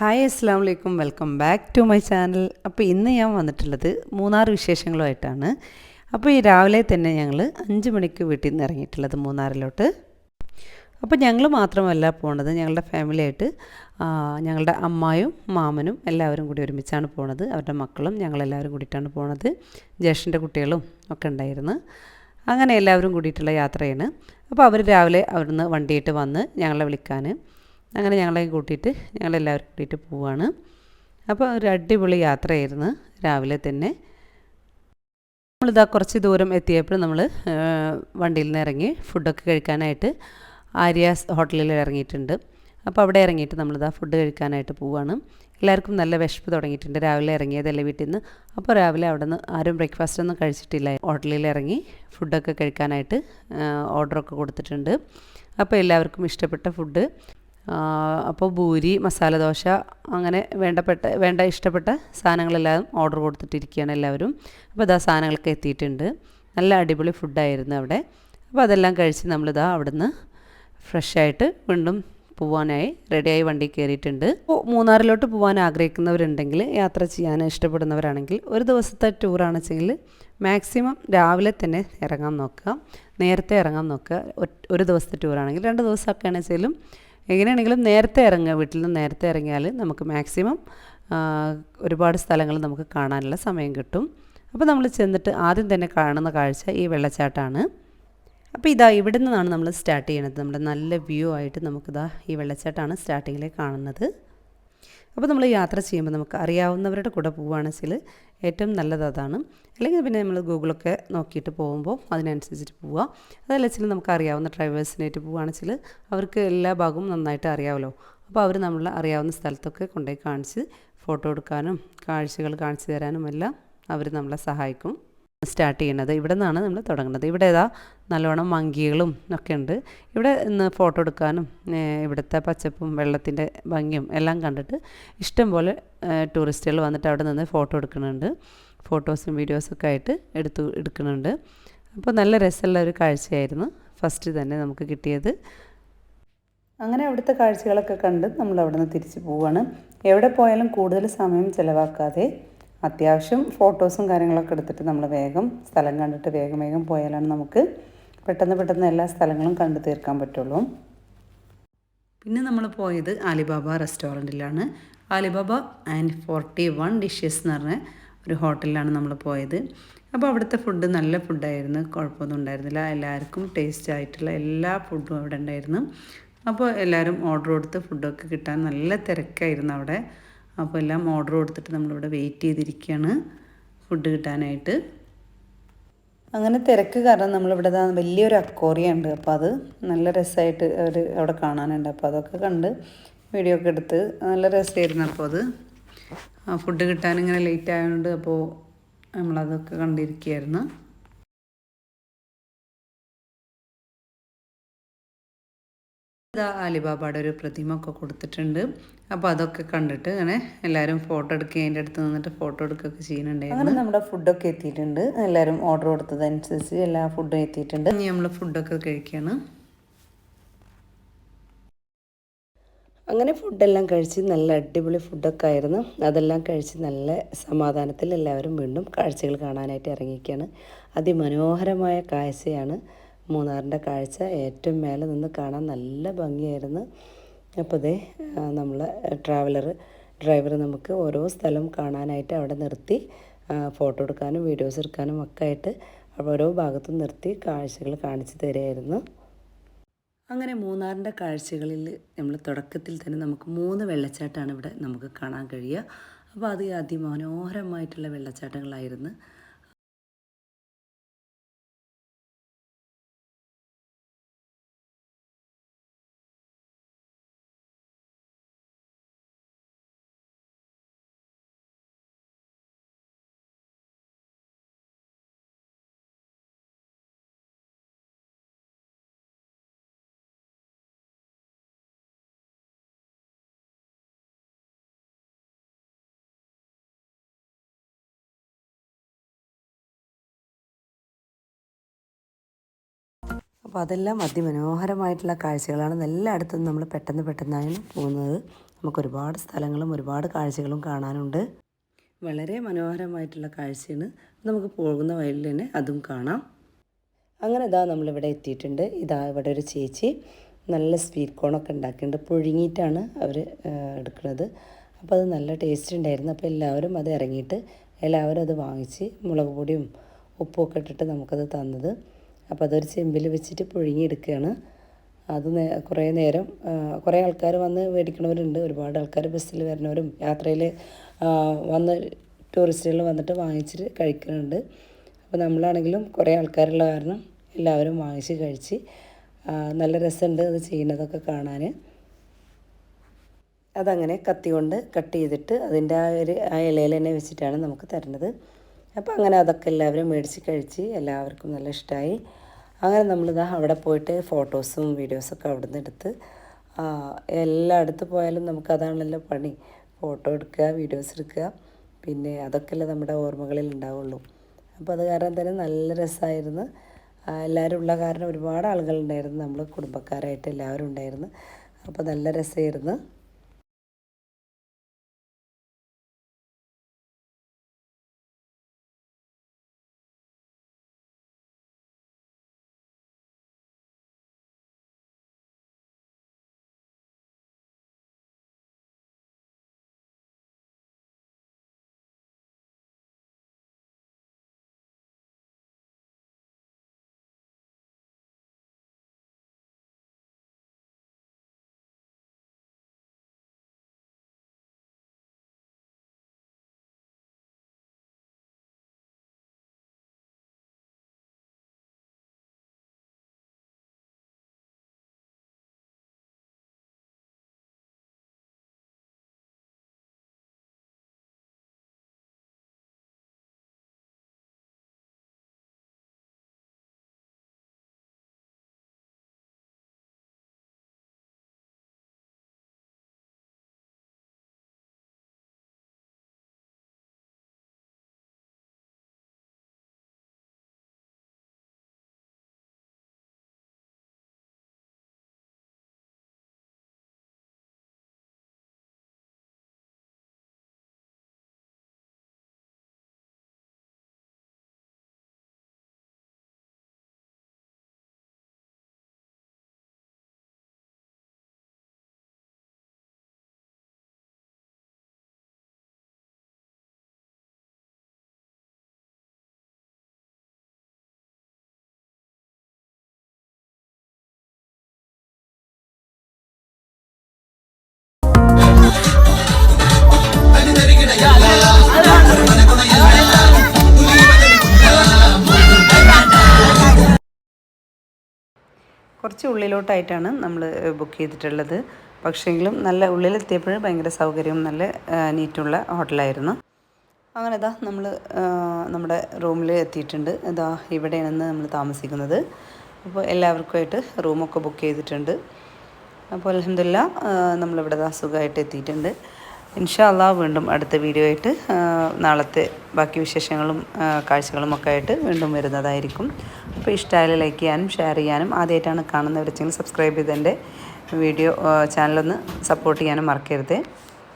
Hi അസ്സാം വലൈക്കും welcome back to my channel. അപ്പോൾ ഇന്ന് ഞാൻ വന്നിട്ടുള്ളത് മൂന്നാർ വിശേഷങ്ങളുമായിട്ടാണ്. അപ്പോൾ ഈ രാവിലെ തന്നെ ഞങ്ങൾ 5 മണിക്ക് വീട്ടിൽ നിന്ന് ഇറങ്ങിയിട്ടുള്ളത് മൂന്നാറിലോട്ട്. അപ്പോൾ ഞങ്ങൾ മാത്രമല്ല പോണത്, ഞങ്ങളുടെ ഫാമിലിയായിട്ട് ഞങ്ങളുടെ അമ്മായും മാമനും എല്ലാവരും കൂടി ഒരുമിച്ചാണ് പോണത്. അവരുടെ മക്കളും ഞങ്ങളെല്ലാവരും കൂടിയിട്ടാണ് പോണത്. ജ്യേഷ്ഠൻ്റെ കുട്ടികളും ഒക്കെ ഉണ്ടായിരുന്നു. അങ്ങനെ എല്ലാവരും കൂടിയിട്ടുള്ള യാത്രയാണ്. അപ്പോൾ അവർ രാവിലെ അവിടുന്ന് വണ്ടിയിട്ട് വന്ന് ഞങ്ങളെ വിളിക്കാൻ, അങ്ങനെ ഞങ്ങളെയും കൂട്ടിയിട്ട് ഞങ്ങളെല്ലാവരും കൂട്ടിയിട്ട് പോവുകയാണ്. അപ്പോൾ ഒരു അടിപൊളി യാത്രയായിരുന്നു. രാവിലെ തന്നെ നമ്മളിതാ കുറച്ച് ദൂരം എത്തിയപ്പോൾ നമ്മൾ വണ്ടിയിൽ നിന്ന് ഇറങ്ങി ഫുഡൊക്കെ കഴിക്കാനായിട്ട് ആര്യാസ് ഹോട്ടലിൽ ഇറങ്ങിയിട്ടുണ്ട്. അപ്പോൾ അവിടെ ഇറങ്ങിയിട്ട് നമ്മളിതാ ഫുഡ് കഴിക്കാനായിട്ട് പോവുകയാണ്. എല്ലാവർക്കും നല്ല വിശപ്പ് തുടങ്ങിയിട്ടുണ്ട്. രാവിലെ ഇറങ്ങിയതല്ലേ വീട്ടിൽ നിന്ന്. അപ്പോൾ രാവിലെ അവിടെ നിന്ന് ആരും ബ്രേക്ക്ഫാസ്റ്റ് ഒന്നും കഴിച്ചിട്ടില്ല. ഹോട്ടലിൽ ഇറങ്ങി ഫുഡൊക്കെ കഴിക്കാനായിട്ട് ഓർഡറൊക്കെ കൊടുത്തിട്ടുണ്ട്. അപ്പോൾ എല്ലാവർക്കും ഇഷ്ടപ്പെട്ട ഫുഡ്, അപ്പോൾ പൂരി, മസാല ദോശ, അങ്ങനെ ഇഷ്ടപ്പെട്ട സാധനങ്ങളെല്ലാം ഓർഡർ കൊടുത്തിട്ടിരിക്കുകയാണ് എല്ലാവരും. അപ്പോൾ ഇതാ സാധനങ്ങളൊക്കെ എത്തിയിട്ടുണ്ട്. നല്ല അടിപൊളി ഫുഡായിരുന്നു അവിടെ. അപ്പോൾ അതെല്ലാം കഴിച്ച് നമ്മളിതാ അവിടുന്ന് ഫ്രഷായിട്ട് വീണ്ടും പോവാനായി റെഡിയായി വണ്ടി കയറിയിട്ടുണ്ട്. അപ്പോൾ മൂന്നാറിലോട്ട് പോകാൻ ആഗ്രഹിക്കുന്നവരുണ്ടെങ്കിൽ, യാത്ര ചെയ്യാൻ ഇഷ്ടപ്പെടുന്നവരാണെങ്കിൽ, ഒരു ദിവസത്തെ ടൂറാണെന്ന് വെച്ചെങ്കിൽ മാക്സിമം രാവിലെ തന്നെ ഇറങ്ങാൻ നോക്കുക, നേരത്തെ ഇറങ്ങാൻ നോക്കുക. ഒരു ദിവസത്തെ ടൂറാണെങ്കിൽ 2 ദിവസമൊക്കെ ആണെങ്കിലും എങ്ങനെയാണെങ്കിലും നേരത്തെ ഇറങ്ങുക. വീട്ടിൽ നിന്ന് നേരത്തെ ഇറങ്ങിയാൽ നമുക്ക് മാക്സിമം ഒരുപാട് സ്ഥലങ്ങൾ നമുക്ക് കാണാനുള്ള സമയം കിട്ടും. അപ്പോൾ നമ്മൾ ചെന്നിട്ട് ആദ്യം തന്നെ കാണുന്ന കാഴ്ച ഈ വെള്ളച്ചാട്ടമാണ്. അപ്പോൾ ഇതാ ഇവിടെ നിന്നാണ് നമ്മൾ സ്റ്റാർട്ട് ചെയ്യണത്. നമ്മുടെ നല്ല വ്യൂ ആയിട്ട് നമുക്കിതാ ഈ വെള്ളച്ചാട്ടമാണ് സ്റ്റാർട്ടിങ്ങിൽ കാണുന്നത്. അപ്പോൾ നമ്മൾ യാത്ര ചെയ്യുമ്പോൾ നമുക്ക് അറിയാവുന്നവരുടെ കൂടെ പോവുകയാണെന്ന് വെച്ചാൽ ഏറ്റവും നല്ലത് അതാണ്. അല്ലെങ്കിൽ പിന്നെ നമ്മൾ ഗൂഗിളൊക്കെ നോക്കിയിട്ട് പോകുമ്പോൾ അതിനനുസരിച്ചിട്ട് പോവുക. അതല്ല വെച്ചാൽ നമുക്ക് അറിയാവുന്ന ഡ്രൈവേഴ്സിനായിട്ട് പോവുകയാണെന്ന് വെച്ചാൽ അവർക്ക് എല്ലാ ഭാഗവും നന്നായിട്ട് അറിയാമല്ലോ. അപ്പോൾ അവർ നമ്മൾ അറിയാവുന്ന സ്ഥലത്തൊക്കെ കൊണ്ടുപോയി കാണിച്ച് ഫോട്ടോ എടുക്കാനും കാഴ്ചകൾ കാണിച്ചു തരാനും എല്ലാം അവർ നമ്മളെ സഹായിക്കും. സ്റ്റാർട്ട് ചെയ്യുന്നത് ഇവിടെ നിന്നാണ് നമ്മൾ തുടങ്ങുന്നത്. ഇവിടെ ഏതാ നല്ലോണം മങ്കികളും ഒക്കെ ഉണ്ട്. ഇവിടെ നിന്ന് ഫോട്ടോ എടുക്കാനും ഇവിടുത്തെ പച്ചപ്പും വെള്ളത്തിൻ്റെ ഭംഗിയും എല്ലാം കണ്ടിട്ട് ഇഷ്ടം പോലെ ടൂറിസ്റ്റുകൾ വന്നിട്ട് അവിടെ നിന്ന് ഫോട്ടോ എടുക്കുന്നുണ്ട്. ഫോട്ടോസും വീഡിയോസൊക്കെ ആയിട്ട് എടുക്കുന്നുണ്ട്. അപ്പോൾ നല്ല രസമുള്ള ഒരു കാഴ്ചയായിരുന്നു ഫസ്റ്റ് തന്നെ നമുക്ക് കിട്ടിയത്. അങ്ങനെ അവിടുത്തെ കാഴ്ചകളൊക്കെ കണ്ട് നമ്മൾ അവിടെ നിന്ന് തിരിച്ച് പോവുകയാണ്. എവിടെ പോയാലും കൂടുതൽ സമയം ചിലവാക്കാതെ അത്യാവശ്യം ഫോട്ടോസും കാര്യങ്ങളൊക്കെ എടുത്തിട്ട് നമ്മൾ വേഗം സ്ഥലം കണ്ടിട്ട് വേഗം പോയാലാണ് നമുക്ക് പെട്ടെന്ന് എല്ലാ സ്ഥലങ്ങളും കണ്ടു തീർക്കാൻ പറ്റുള്ളൂ. പിന്നെ നമ്മൾ പോയത് ആലിബാബ റെസ്റ്റോറൻറ്റിലാണ്. ആലിബാബ ആൻഡ് 41 ഡിഷസ് എന്ന് പറഞ്ഞ ഒരു ഹോട്ടലിലാണ് നമ്മൾ പോയത്. അപ്പോൾ അവിടുത്തെ ഫുഡ് നല്ല ഫുഡായിരുന്നു, കുഴപ്പമൊന്നും ഉണ്ടായിരുന്നില്ല. എല്ലാവർക്കും ടേസ്റ്റ് ആയിട്ടുള്ള എല്ലാ ഫുഡും അവിടെ ഉണ്ടായിരുന്നു. അപ്പോൾ എല്ലാവരും ഓർഡർ കൊടുത്ത് ഫുഡൊക്കെ കിട്ടാൻ നല്ല തിരക്കായിരുന്നു അവിടെ. അപ്പോൾ എല്ലാം ഓർഡർ കൊടുത്തിട്ട് നമ്മളിവിടെ വെയിറ്റ് ചെയ്തിരിക്കുകയാണ് ഫുഡ് കിട്ടാനായിട്ട്. അങ്ങനെ തിരക്ക് കാരണം നമ്മളിവിടെ വലിയൊരു അക്വേറിയം ഉണ്ട്. അപ്പോൾ അത് നല്ല രസമായിട്ട് അവിടെ കാണാനുണ്ട്. അപ്പോൾ അതൊക്കെ കണ്ട് വീഡിയോ ഒക്കെ എടുത്ത് നല്ല രസമായിരുന്നു. അപ്പോൾ അത് ഫുഡ് കിട്ടാൻ ഇങ്ങനെ ലേറ്റ് ആയതുകൊണ്ട് അപ്പോൾ നമ്മളതൊക്കെ കണ്ടിരിക്കുകയായിരുന്നു. ഇതാ ആലിബാബയുടെ ഒരു പ്രതിമ ഒക്കെ കൊടുത്തിട്ടുണ്ട്. അപ്പോൾ അതൊക്കെ കണ്ടിട്ട് അങ്ങനെ എല്ലാവരും ഫോട്ടോ എടുക്കുക, അതിൻ്റെ അടുത്ത് നിന്നിട്ട് ഫോട്ടോ എടുക്കുകയൊക്കെ ചെയ്യുന്നുണ്ടായിരുന്നു. അങ്ങനെ നമ്മുടെ ഫുഡൊക്കെ എത്തിയിട്ടുണ്ട്. എല്ലാവരും ഓർഡർ കൊടുത്തതനുസരിച്ച് എല്ലാ ഫുഡും എത്തിയിട്ടുണ്ട്. ഇനി നമ്മൾ ഫുഡൊക്കെ കഴിക്കുകയാണ്. അങ്ങനെ ഫുഡെല്ലാം കഴിച്ച് നല്ല അടിപൊളി ഫുഡൊക്കെ ആയിരുന്നു. അതെല്ലാം കഴിച്ച് നല്ല സമാധാനത്തിൽ എല്ലാവരും വീണ്ടും കാഴ്ചകൾ കാണാനായിട്ട് ഇറങ്ങിയിരിക്കുകയാണ്. അതിമനോഹരമായ കാഴ്ചയാണ് മൂന്നാറിൻ്റെ കാഴ്ച. ഏറ്റവും മേലെ നിന്ന് കാണാൻ നല്ല ഭംഗിയായിരുന്നു. അപ്പോൾ അതേ നമ്മൾ ഡ്രൈവർ നമുക്ക് ഓരോ സ്ഥലം കാണാനായിട്ട് അവിടെ നിർത്തി ഫോട്ടോ എടുക്കാനും വീഡിയോസ് എടുക്കാനും ഒക്കെ ആയിട്ട് ഓരോ ഭാഗത്തും നിർത്തി കാഴ്ചകൾ കാണിച്ചു തരുമായിരുന്നു. അങ്ങനെ മൂന്നാറിൻ്റെ കാഴ്ചകളിൽ നമ്മൾ തുടക്കത്തിൽ തന്നെ നമുക്ക് 3 വെള്ളച്ചാട്ടമാണ് ഇവിടെ നമുക്ക് കാണാൻ കഴിയുക. അപ്പോൾ അത് അതിമനോഹരമായിട്ടുള്ള വെള്ളച്ചാട്ടങ്ങളായിരുന്നു. അപ്പോൾ അതെല്ലാം അതിമനോഹരമായിട്ടുള്ള കാഴ്ചകളാണ്. എല്ലായിടത്തും നമ്മൾ പെട്ടെന്നാണ് പോകുന്നത്. നമുക്ക് ഒരുപാട് സ്ഥലങ്ങളും ഒരുപാട് കാഴ്ചകളും കാണാനുണ്ട്. വളരെ മനോഹരമായിട്ടുള്ള കാഴ്ചയാണ്. നമുക്ക് പോകുന്ന വഴിയിൽ തന്നെ അതും കാണാം. അങ്ങനെ നമ്മളിവിടെ എത്തിയിട്ടുണ്ട്. ഇവിടെ ഒരു ചേച്ചി നല്ല സ്വീറ്റ് കോണൊക്കെ ഉണ്ടാക്കിയിട്ടുണ്ട്. പുഴുങ്ങിയിട്ടാണ് അവർ എടുക്കുന്നത്. അപ്പോൾ അത് നല്ല ടേസ്റ്റ് ഉണ്ടായിരുന്നു. അപ്പോൾ എല്ലാവരും അത് ഇറങ്ങിയിട്ട് എല്ലാവരും അത് വാങ്ങിച്ച് മുളക് പൊടിയും ഉപ്പുമൊക്കെ ഇട്ടിട്ട് നമുക്കത് തന്നത്. അപ്പോൾ അതൊരു ചെമ്പിൽ വെച്ചിട്ട് പുഴുങ്ങിയെടുക്കുകയാണ്. അത് കുറേ നേരം കുറേ ആൾക്കാർ വന്ന് മേടിക്കണവരുണ്ട്. ഒരുപാട് ആൾക്കാർ ബസ്സിൽ വരുന്നവരും യാത്രയിൽ വന്ന് ടൂറിസ്റ്റുകൾ വന്നിട്ട് വാങ്ങിച്ചിട്ട് കഴിക്കുന്നുണ്ട്. അപ്പോൾ നമ്മളാണെങ്കിലും കുറേ ആൾക്കാരുള്ള കാരണം എല്ലാവരും വാങ്ങിച്ച് കഴിച്ച് നല്ല രസമുണ്ട് അത് ചെയ്യുന്നതൊക്കെ കാണാൻ. അതങ്ങനെ കത്തി കൊണ്ട് കട്ട് ചെയ്തിട്ട് അതിൻ്റെ ആ ഇലയിൽ തന്നെ വെച്ചിട്ടാണ് നമുക്ക് തരുന്നത്. അപ്പോൾ അങ്ങനെ അതൊക്കെ എല്ലാവരും മേടിച്ച് കഴിച്ച് എല്ലാവർക്കും നല്ല ഇഷ്ടമായി. അങ്ങനെ നമ്മളിതാ അവിടെ പോയിട്ട് ഫോട്ടോസും വീഡിയോസൊക്കെ അവിടെ നിന്ന് എടുത്ത് എല്ലായിടത്ത് പോയാലും നമുക്കതാണല്ലോ പണി. ഫോട്ടോ എടുക്കുക, വീഡിയോസ് എടുക്കുക, പിന്നെ അതൊക്കെയല്ലേ നമ്മുടെ ഓർമ്മകളിൽ ഉണ്ടാവുള്ളൂ. അപ്പോൾ അത് കാരണം തന്നെ നല്ല രസമായിരുന്നു. എല്ലാവരും ഉള്ള കാരണം ഒരുപാട് ആളുകളുണ്ടായിരുന്നു. നമ്മൾ കുടുംബക്കാരായിട്ട് എല്ലാവരും ഉണ്ടായിരുന്നു. അപ്പോൾ നല്ല രസമായിരുന്നു. കുറച്ച് ഉള്ളിലോട്ടായിട്ടാണ് നമ്മൾ ബുക്ക് ചെയ്തിട്ടുള്ളത്. പക്ഷേങ്കിലും നല്ല ഉള്ളിലെത്തിയപ്പോൾ ഭയങ്കര സൗകര്യവും നല്ല നീറ്റുള്ള ഹോട്ടലായിരുന്നു. അങ്ങനെ നമ്മൾ നമ്മുടെ റൂമിൽ എത്തിയിട്ടുണ്ട്. ഇവിടെയാണ് നമ്മൾ താമസിക്കുന്നത്. അപ്പോൾ എല്ലാവർക്കുമായിട്ട് റൂമൊക്കെ ബുക്ക് ചെയ്തിട്ടുണ്ട്. അപ്പോൾ അൽഹംദുലില്ലാ നമ്മളിവിടെ സുഖമായിട്ട് എത്തിയിട്ടുണ്ട്. ഇൻഷാ അല്ലാഹ് വീണ്ടും അടുത്ത വീഡിയോ ആയിട്ട് നാളത്തെ ബാക്കി വിശേഷങ്ങളും കാഴ്ചകളും ഒക്കെ ആയിട്ട് വീണ്ടും വരുന്നതായിരിക്കും. അപ്പോൾ ഇഷ്ടമായാലും ലൈക്ക് ചെയ്യാനും ഷെയർ ചെയ്യാനും, ആദ്യമായിട്ടാണ് കാണുന്നവരെങ്കിൽ സബ്സ്ക്രൈബ് ചെയ്ത് എൻ്റെ ചാനലൊന്ന് സപ്പോർട്ട് ചെയ്യാനും മറക്കരുത്.